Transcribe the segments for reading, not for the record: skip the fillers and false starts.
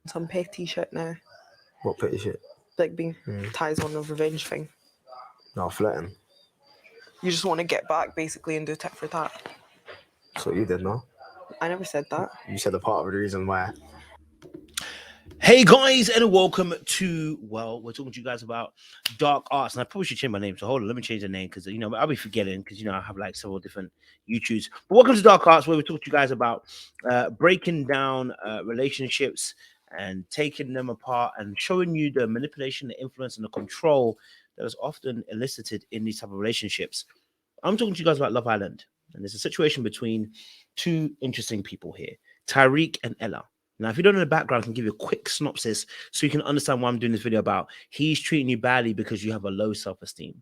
some petty shit now. What petty shit? Like being ties on a revenge thing. No, flirting. You just want to get back basically and do tit for tat. That's what you did, no? I never said that. You said the part of the reason why. Hey guys, and welcome to, well, we're talking to you guys about Dark Arts, and I probably should change my name, so hold on, let me change the name, because, you know, I'll be forgetting, because, you know, I have like several different YouTubes. But welcome to Dark Arts, where we talk to you guys about breaking down relationships and taking them apart and showing you the manipulation, the influence, and the control that is often elicited in these type of relationships. I'm talking to you guys about Love Island, and there's a situation between two interesting people here, Tyrique and Ella. Now, if you don't know the background, I can give you a quick synopsis so you can understand what I'm doing this video about. He's treating you badly because you have a low self-esteem.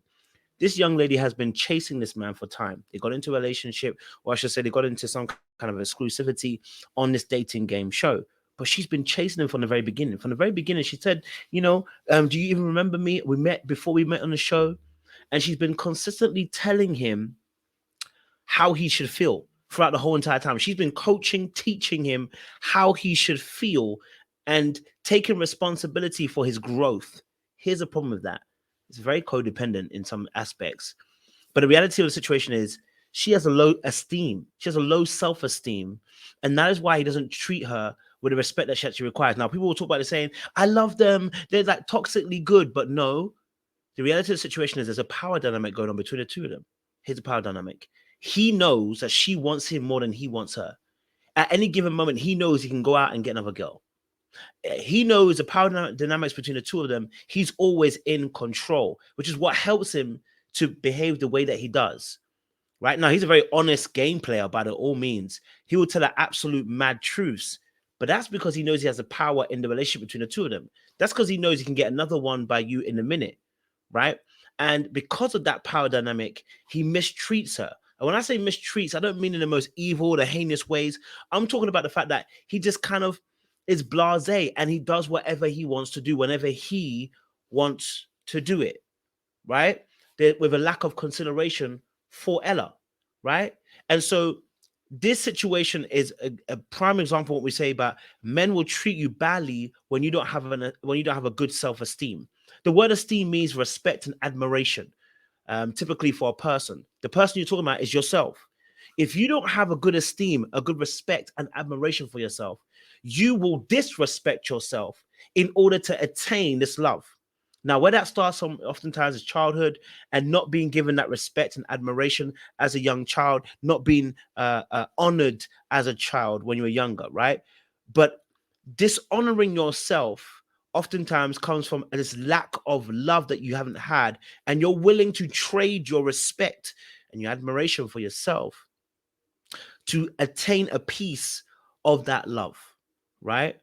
This young lady has been chasing this man for time. They got into a relationship, or I should say they got into some kind of exclusivity on this dating game show. But she's been chasing him from the very beginning. From the very beginning, she said, you know, do you even remember me? We met before we met on the show. And she's been consistently telling him how he should feel throughout the whole entire time. She's been coaching, teaching him how he should feel and taking responsibility for his growth. Here's the problem with that. It's very codependent in some aspects. But the reality of the situation is she has a low esteem. She has a low self-esteem. And that is why he doesn't treat her with the respect that she actually requires. Now, people will talk about it saying, I love them. They're like toxically good. But no, the reality of the situation is there's a power dynamic going on between the two of them. Here's the power dynamic. He knows that she wants him more than he wants her. At any given moment, he knows he can go out and get another girl. He knows the power dynamics between the two of them. He's always in control, which is what helps him to behave the way that he does. Right now, he's a very honest game player by all means. He will tell her absolute mad truths, but that's because he knows he has the power in the relationship between the two of them. That's because he knows he can get another one by you in a minute, right? And because of that power dynamic, he mistreats her. And when I say mistreats, I don't mean in the most evil, the heinous ways. I'm talking about the fact that he just kind of is blasé and he does whatever he wants to do whenever he wants to do it, right? With a lack of consideration for Ella, right? And so this situation is a prime example of what we say about men will treat you badly when you don't have a good self-esteem. The word esteem means respect and admiration. Typically for a person. The person you're talking about is yourself. If you don't have a good esteem, a good respect and admiration for yourself, you will disrespect yourself in order to attain this love. Now, where that starts from oftentimes is childhood and not being given that respect and admiration as a young child, not being honored as a child when you were younger, right? But dishonoring yourself oftentimes comes from this lack of love that you haven't had, and you're willing to trade your respect and your admiration for yourself to attain a piece of that love, right?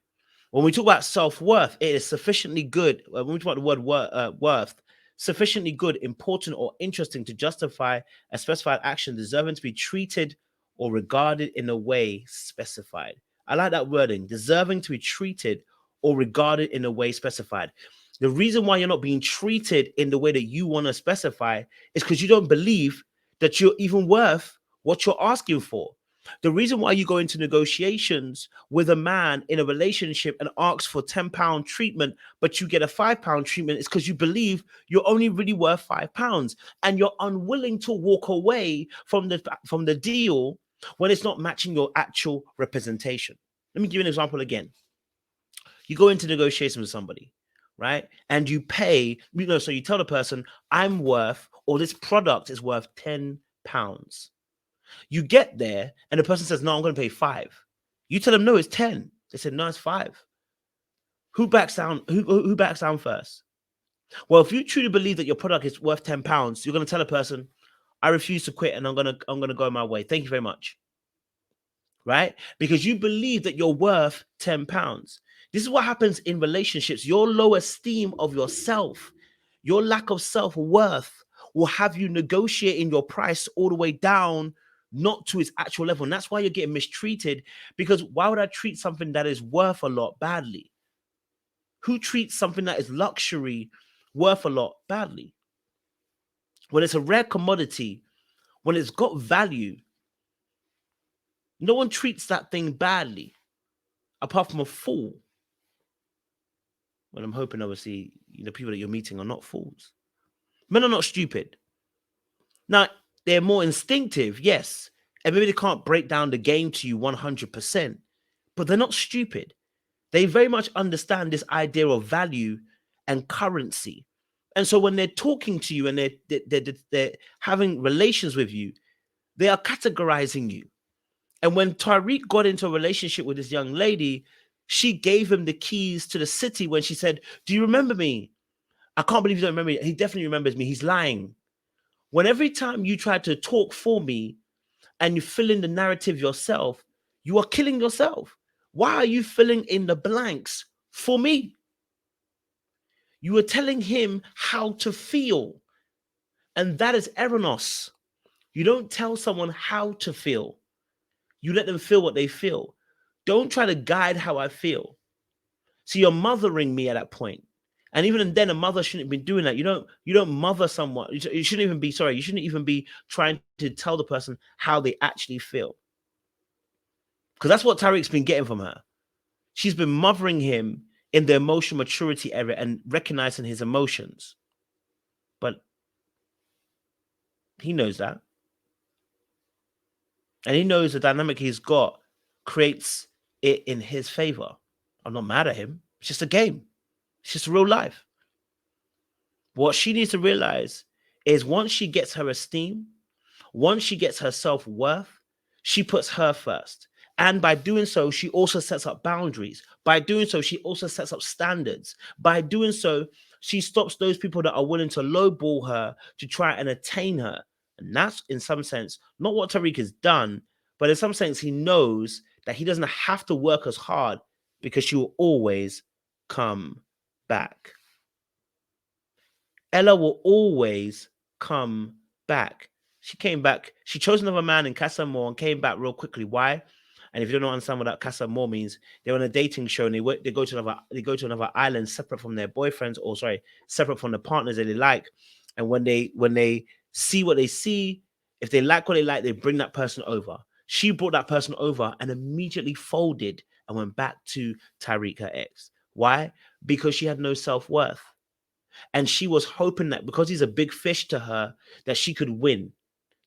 When we talk about self-worth, it is sufficiently good. When we talk about the word worth, sufficiently good, important, or interesting to justify a specified action deserving to be treated or regarded in a way specified. I like that wording, deserving to be treated or regarded in a way specified. The reason why you're not being treated in the way that you want to specify is because you don't believe that you're even worth what you're asking for. The reason why you go into negotiations with a man in a relationship and ask for £10 treatment, but you get a £5 treatment is because you believe you're only really worth £5 and you're unwilling to walk away from the deal when it's not matching your actual representation. Let me give you an example again. You go into negotiations with somebody, right? And you pay, so you tell the person, I'm worth, or this product is worth £10. You get there and the person says, no, I'm going to pay 5. You tell them, no, it's 10. They said, no, it's 5. Who backs down? Who backs down first? Well, if you truly believe that your product is worth £10, you're going to tell a person, I refuse to quit and I'm going to go my way. Thank you very much. Right? Because you believe that you're worth £10. This is what happens in relationships. Your low esteem of yourself, your lack of self-worth will have you negotiating your price all the way down, not to its actual level. And that's why you're getting mistreated, because why would I treat something that is worth a lot badly? Who treats something that is luxury worth a lot badly? When it's a rare commodity, when it's got value, no one treats that thing badly, apart from a fool. Well, I'm hoping, obviously, the people that you're meeting are not fools. Men are not stupid. Now, they're more instinctive, yes. And maybe they can't break down the game to you 100%, but they're not stupid. They very much understand this idea of value and currency. And so when they're talking to you and they're having relations with you, they are categorizing you. And when Tyrique got into a relationship with this young lady, she gave him the keys to the city when she said, "Do you remember me? I can't believe you don't remember me. He definitely remembers me. He's lying." When every time you try to talk for me and you fill in the narrative yourself, you are killing yourself. Why are you filling in the blanks for me? You are telling him how to feel. And that is Eranos. You don't tell someone how to feel. You let them feel what they feel. Don't try to guide how I feel. So you're mothering me at that point. And even then, a mother shouldn't be doing that. You don't mother someone. You shouldn't even be, sorry, you shouldn't even be trying to tell the person how they actually feel. Because that's what Tyrique's been getting from her. She's been mothering him in the emotional maturity area and recognizing his emotions. But he knows that. And he knows the dynamic he's got creates it in his favor. I'm not mad at him. It's just a game. It's just real life. What she needs to realize is once she gets her esteem, once she gets her self-worth, she puts her first. And by doing so, she also sets up boundaries. By doing so, she also sets up standards. By doing so, she stops those people that are willing to lowball her to try and attain her. And that's, in some sense, not what Tyrique has done, but in some sense, he knows that he doesn't have to work as hard because she will always come back. Ella will always come back. She came back. She chose another man in Casa Amor and came back real quickly. Why? And if you don't understand what that Casa Amor means, they're on a dating show and they go to another island separate from their boyfriends, or sorry, separate from the partners that they like. And when they see what they see, if they like what they like, they bring that person over. She brought that person over and immediately folded and went back to Tyrique, her ex. Why? Because she had no self-worth. And she was hoping that because he's a big fish to her, that she could win.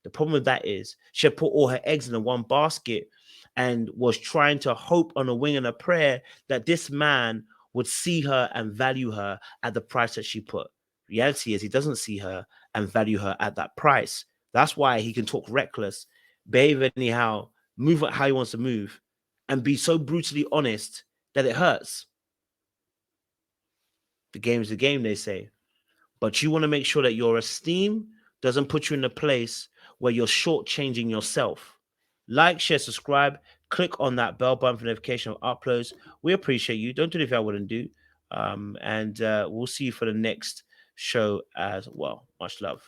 The problem with that is she had put all her eggs in the one basket and was trying to hope on a wing and a prayer that this man would see her and value her at the price that she put. Reality is he doesn't see her and value her at that price. That's why he can talk reckless, behave anyhow, move how he wants to move, and be so brutally honest that it hurts. The game's the game, they say. But you want to make sure that your esteem doesn't put you in a place where you're shortchanging yourself. Like, share, subscribe. Click on that bell button for notification of uploads. We appreciate you. Don't do it if I wouldn't do. And we'll see you for the next show as well. Much love.